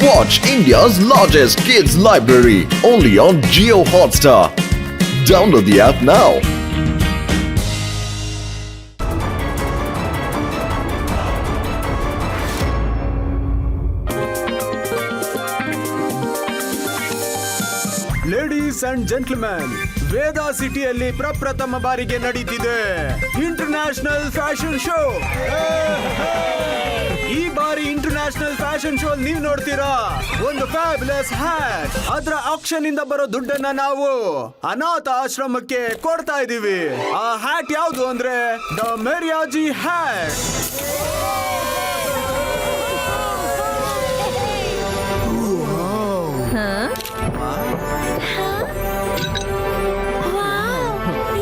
Watch India's largest kids library only on Jio Hotstar. Download the app now. Ladies and gentleman, Veda ಸಿಟಿಯಲ್ಲಿ ಪ್ರಪ್ರಥಮ ಬಾರಿಗೆ ನಡೀತಿದೆ international fashion show. ಈ ಬಾರಿ international fashion show ನೀವು ನೋಡ್ತೀರಾ ಒಂದು ಫ್ಯಾಬ್ಯುಲಸ್ ಹ್ಯಾಟ್. ಅದರ ಆಕ್ಷನ್ ಇಂದ ಬರೋ ದುಡ್ಡನ್ನ ನಾವು ಅನಾಥ ಆಶ್ರಮಕ್ಕೆ ಕೊಡ್ತಾ ಇದೀವಿ. ಆ ಹ್ಯಾಟ್ ಯಾವುದು ಅಂದ್ರೆ ದ ಮೇರಿಯಾಜಿ ಹ್ಯಾಟ್.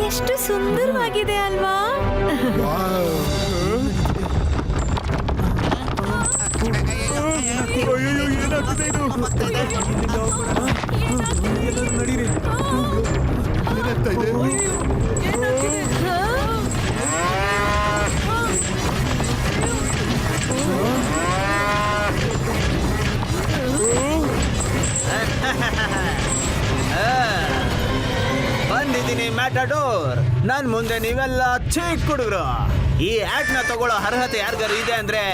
ಎಷ್ಟು ಸುಂದರವಾಗಿದೆ ಅಲ್ವಾ? ನಡೀರಿ. ಬಂದಿದ್ದೀನಿ ಮ್ಯಾಟಡೋರ್. ನನ್ ಮುಂದೆ ನೀವೆಲ್ಲ ಚಿಕ್ಕ ಹುಡುಗರು. ಈ ಹ್ಯಾಟ್ ನ ತಗೊಳ್ಳೋ ಅರ್ಹತೆ ಯಾರಿಗಾರು ಇದೆ ಅಂದ್ರೆ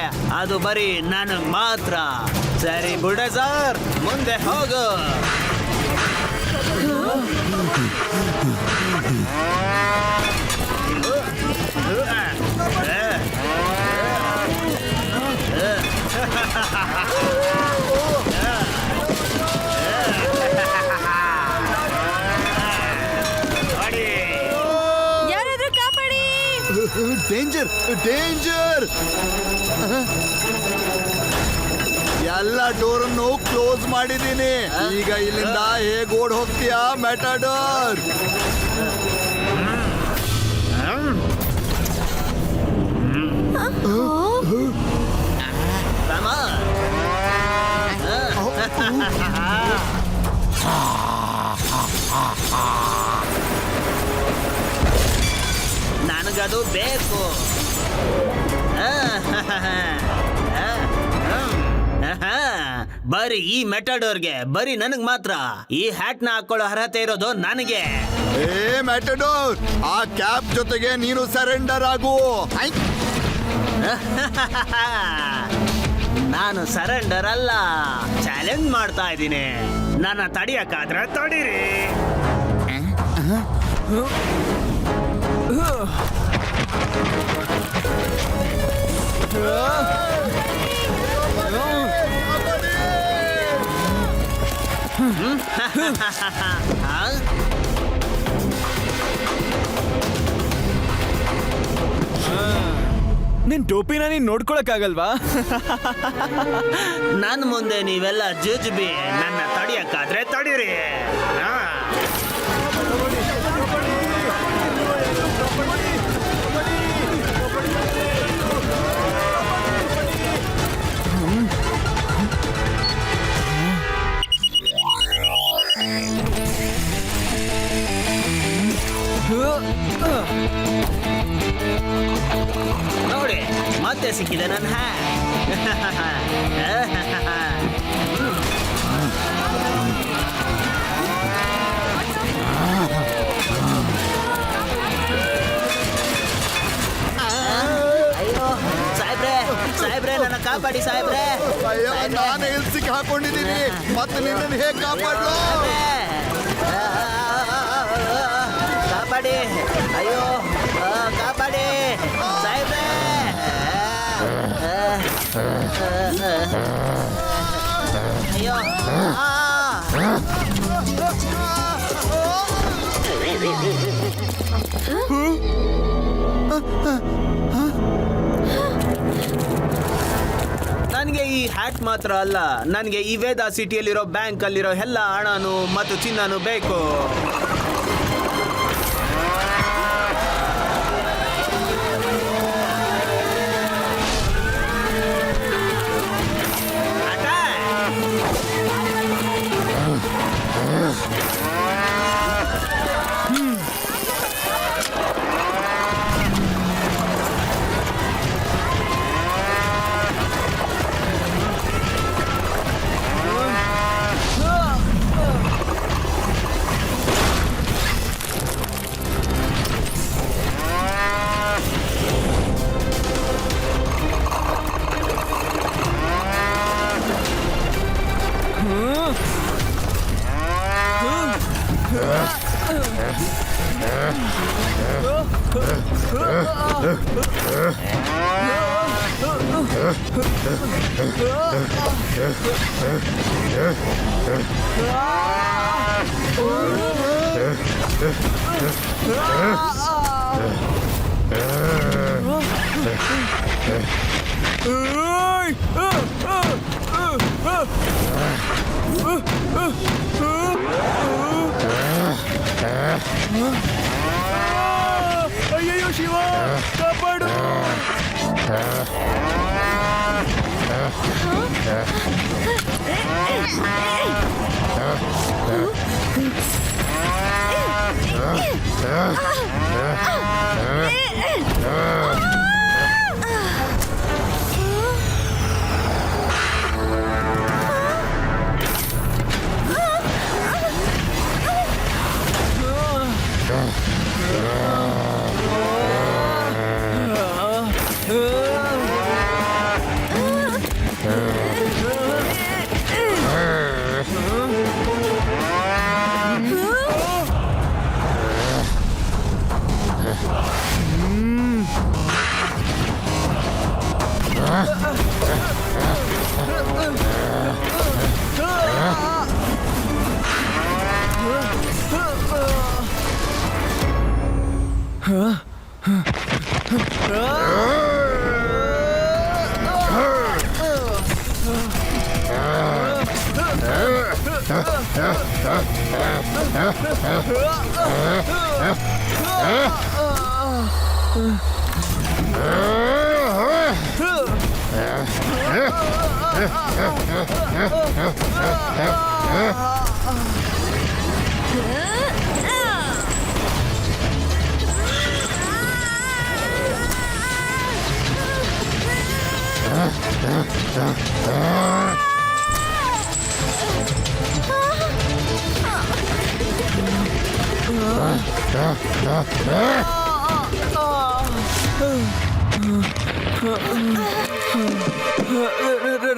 ಅದು ಬರೀ ನನಗ್ ಮಾತ್ರ. ಸರಿ ಬುಲ್ಡೋಸರ್, ಮುಂದೆ ಹೋಗು. ಯಾರಾದ್ರೂ ಕಾಪಾಡಿ. Danger danger! ಎಲ್ಲ ಡೋರನ್ನು ಕ್ಲೋಸ್ ಮಾಡಿದ್ದೀನಿ. ಈಗ ಇಲ್ಲಿಂದ ಹೇಗ್ ಓಡ್ ಹೋಗ್ತೀಯಾ ಮ್ಯಾಟಡೋರ್? ನನಗದು ಬೇಕು. ಬರೀ ಈ ಮೆಟಡೋರ್ಗೆ, ಬರೀ ನನಗ್ ಮಾತ್ರ ಈ ಹ್ಯಾಟ್ ನ ಹಾಕೊಳ್ಳೋ ಅರ್ಹತೆ ಇರೋದು ನನಗೆ. ಏ ಮ್ಯಾಟಡೋರ್, ಆ ಕ್ಯಾಪ್ ಜೊತೆಗೆ ನೀನು ಸರೆಂಡರ್ ಆಗು. ನಾನು ಸರೆಂಡರ್ ಅಲ್ಲ, ಚಾಲೆಂಜ್ ಮಾಡ್ತಾ ಇದ್ದೀನಿ. ನನ್ನ ತಡಿಯಕ್ಕಾದ್ರೆ ತಡೀರಿ. ನಿನ್ ಟೋಪಿನ ನೀನ್ ನೋಡ್ಕೊಳಕ್ಕಾಗಲ್ವಾ? ನನ್ ಮುಂದೆ ನೀವೆಲ್ಲ ಜುಜ್ಬಿ. ನನ್ನ ತಡಿಯಕ್ಕಾದ್ರೆ ತಡೀರಿ. ನೋಡಿ, ಮತ್ತೆ ಸಿಕ್ಕಿದೆ ನನ್ನ ಅಯ್ಯೋ ಸಾಹೇಬ್ರೆ, ಸಾಹೇಬ್ರೆ ನನ್ನ ಕಾಪಾಡಿ ಸಾಹೇಬ್ರೆ. ಅಯ್ಯೋ, ನಾನು ಎಲ್ಲಿ ಸಿಕ್ಕಿ ಹಾಕೊಂಡಿದ್ದೀನಿ, ಮತ್ತೆ ನಿನ್ನನ್ನು ಹೇಗೆ ಕಾಪಾಡ್ಲು? ಕಾಪಾಡಿ, ಅಯ್ಯೋ ಕಾಪಾಡಿ ಸಾಹೇಬ್ರೆ. ಅಯ್ಯೋ ನನಗೆ ಈ ಹ್ಯಾಟ್ ಮಾತ್ರ ಅಲ್ಲ, ನನಗೆ ಈ ವೇದಾ ಸಿಟಿಯಲ್ಲಿರೋ ಬ್ಯಾಂಕ್ ಅಲ್ಲಿರೋ ಎಲ್ಲ ಹಣನು ಮತ್ತು ಚಿನ್ನನು ಬೇಕು. ಅಯ್ಯಯ್ಯೋ ಶಿವ, ಕಾಪಾಡು.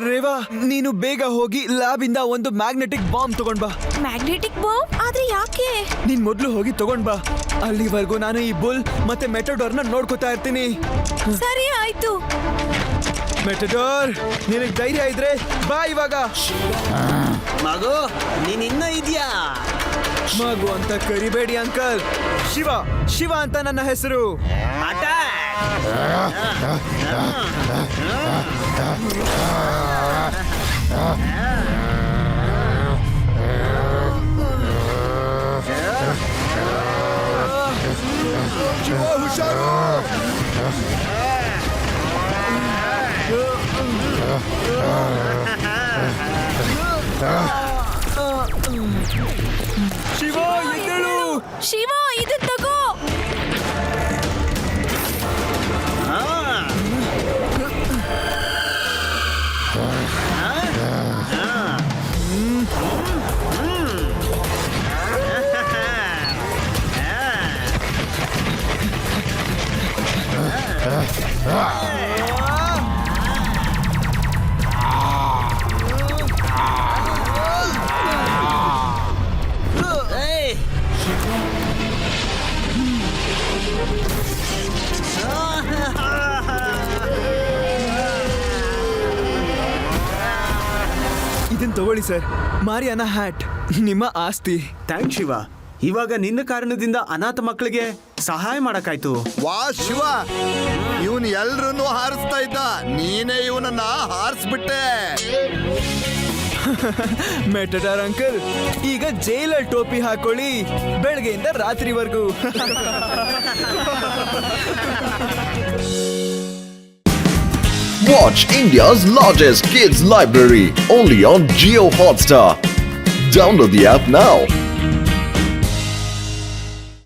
ರೇವಾ, ನೀನು ಬೇಗ ಹೋಗಿ ಲ್ಯಾಬ್ ಇಂದ ಒಂದು ಮ್ಯಾಗ್ನೆಟಿಕ್ ಬಾಂಬ್ ತಗೊಂಡ್ ಬಾ. Magnetic bomb? ಆದ್ರೆ ಯಾಕೆ? ನೀನ್ ಮೊದ್ಲು ಹೋಗಿ ತಗೊಂಡ್ ಬಾ. ಅಲ್ಲಿವರೆಗೂ ನಾನು ಈ ಬುಲ್ ಮತ್ತೆ ಮೆಟಡೋರ್ನ ನೋಡ್ಕೋತಾ ಇರ್ತೀನಿ. ಸರಿ ಆಯ್ತು. ಮೆಟಡೋರ್, ನಿನಗ್ ಧೈರ್ಯ ಇದ್ರೆ ಬಾ ಇವಾಗ. ಮಗು, ನೀನ್ ಇನ್ನ ಇದೆಯಾ? ಮಗು ಅಂತ ಕರಿಬೇಡಿ ಅಂಕಲ್. ಶಿವ, ಶಿವ ಅಂತ ನನ್ನ ಹೆಸರು. ಶಿವ, ಹುಷಾರು. ಶಿವ, ಎದ್ದೇಳು. ಶಿವ, ಇದು ತಗೋ. ಇದನ್ನ ತಗೊಳ್ಳಿ ಸರ್, ಮಾರಿಯಾನ ಹ್ಯಾಟ್, ನಿಮ್ಮ ಆಸ್ತಿ. ಥ್ಯಾಂಕ್ಸ್ ಶಿವ. ಇವಾಗ ನಿನ್ನ ಕಾರಣದಿಂದ ಅನಾಥ ಮಕ್ಕಳಿಗೆ ಸಹಾಯ ಮಾಡಕ್ಕಾಯ್ತು. ವಾ ಶಿವ, ಇವನ್ ಎಲ್ರನ್ನೂ ಹಾರಿಸ್ತಾ ಇದ್ದ, ನೀನೇ ಇವನನ್ನ ಹಾರಿಸ್ಬಿಟ್ಟೆ. ಮೆಟಡಾರ್ ಅಂಕಲ್, ಈಗ ಜೈಲಲ್ಲಿ ಟೋಪಿ ಹಾಕೊಳ್ಳಿ, ಬೆಳಗ್ಗೆಯಿಂದ ರಾತ್ರಿವರೆಗೂ. Watch India's largest kids library only on Jio Hotstar. Download the app now.